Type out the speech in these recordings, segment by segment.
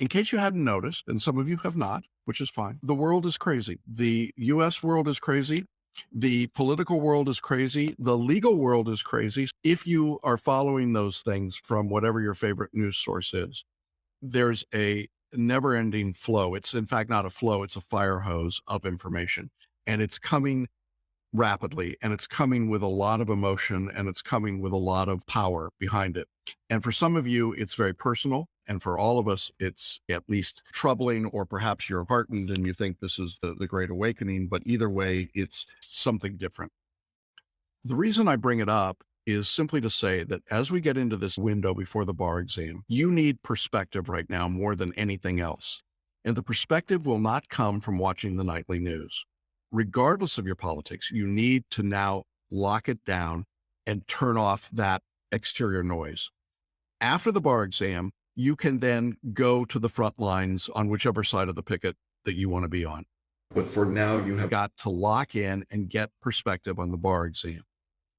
In case you hadn't noticed, and some of you have not, which is fine, the world is crazy. The US world is crazy. The political world is crazy. The legal world is crazy. If you are following those things from whatever your favorite news source is, there's a never ending flow. It's in fact not a flow, it's a fire hose of information. And it's coming rapidly, and it's coming with a lot of emotion, and it's coming with a lot of power behind it. And for some of you, it's very personal. And for all of us, it's at least troubling, or perhaps you're heartened and you think this is the Great Awakening. But either way, it's something different. The reason I bring it up is simply to say that as we get into this window before the bar exam, you need perspective right now more than anything else. And the perspective will not come from watching the nightly news. Regardless of your politics, you need to now lock it down and turn off that exterior noise. After the bar exam, you can then go to the front lines on whichever side of the picket that you want to be on. But for now, you have got to lock in and get perspective on the bar exam.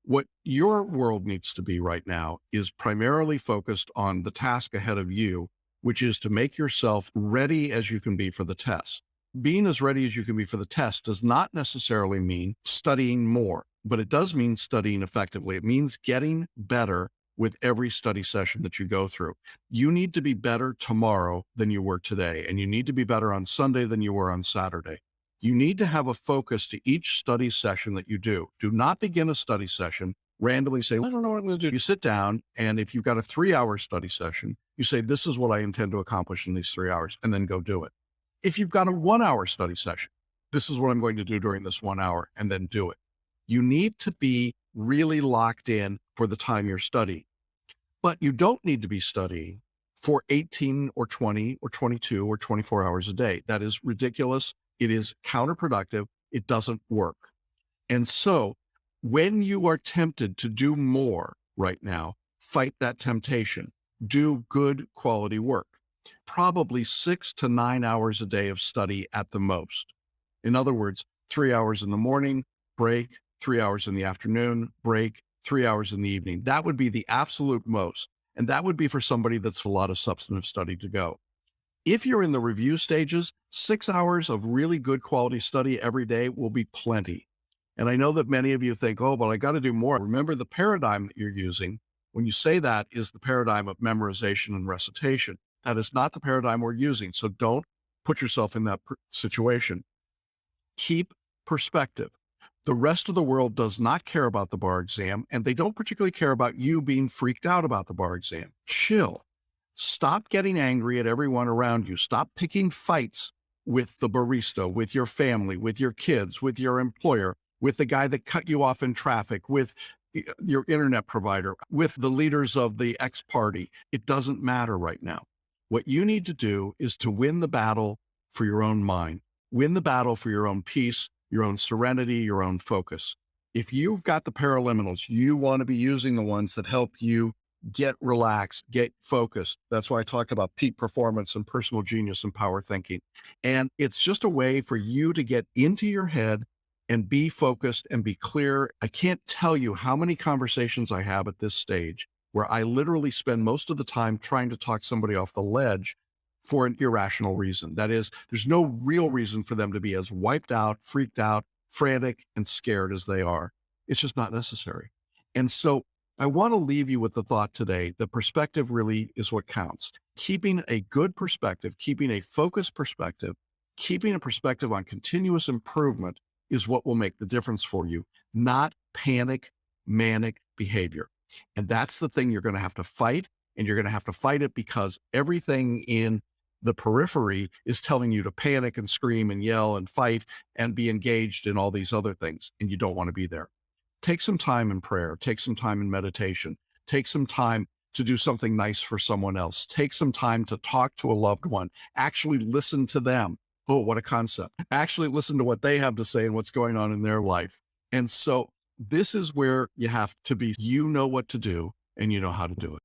What your world needs to be right now is primarily focused on the task ahead of you, which is to make yourself ready as you can be for the test. Being as ready as you can be for the test does not necessarily mean studying more, but it does mean studying effectively. It means getting better with every study session that you go through. You need to be better tomorrow than you were today, and you need to be better on Sunday than you were on Saturday. You need to have a focus to each study session that you do. Do not begin a study session randomly say, I don't know what I'm going to do. You sit down, and if you've got a 3-hour study session, you say, this is what I intend to accomplish in these 3 hours, and then go do it. If you've got a 1-hour study session, this is what I'm going to do during this 1 hour, and then do it. You need to be really locked in for the time you're studying. But you don't need to be studying for 18 or 20 or 22 or 24 hours a day. That is ridiculous. It is counterproductive. It doesn't work. And so when you are tempted to do more right now, fight that temptation. Do good quality work. Probably 6 to 9 hours a day of study at the most. In other words, 3 hours in the morning, break, 3 hours in the afternoon, break, 3 hours in the evening. That would be the absolute most. And that would be for somebody that's a lot of substantive study to go. If you're in the review stages, 6 hours of really good quality study every day will be plenty. And I know that many of you think, oh, but I got to do more. Remember, the paradigm that you're using when you say that is the paradigm of memorization and recitation. That is not the paradigm we're using. So don't put yourself in that situation. Keep perspective. The rest of the world does not care about the bar exam, and they don't particularly care about you being freaked out about the bar exam. Chill. Stop getting angry at everyone around you. Stop picking fights with the barista, with your family, with your kids, with your employer, with the guy that cut you off in traffic, with your internet provider, with the leaders of the X party. It doesn't matter right now. What you need to do is to win the battle for your own mind, win the battle for your own peace, your own serenity, your own focus. If you've got the paraliminals, you want to be using the ones that help you get relaxed, get focused. That's why I talked about peak performance and personal genius and power thinking. And it's just a way for you to get into your head and be focused and be clear. I can't tell you how many conversations I have at this stage where I literally spend most of the time trying to talk somebody off the ledge for an irrational reason. That is, there's no real reason for them to be as wiped out, freaked out, frantic, and scared as they are. It's just not necessary. And so I want to leave you with the thought today that perspective really is what counts. Keeping a good perspective, keeping a focused perspective, keeping a perspective on continuous improvement is what will make the difference for you, not panic, manic behavior. And that's the thing you're going to have to fight. And you're going to have to fight it because everything in the periphery is telling you to panic and scream and yell and fight and be engaged in all these other things. And you don't want to be there. Take some time in prayer, take some time in meditation, take some time to do something nice for someone else, take some time to talk to a loved one, actually listen to them. Oh, what a concept. Actually listen to what they have to say and what's going on in their life. And so this is where you have to be, you know what to do and you know how to do it.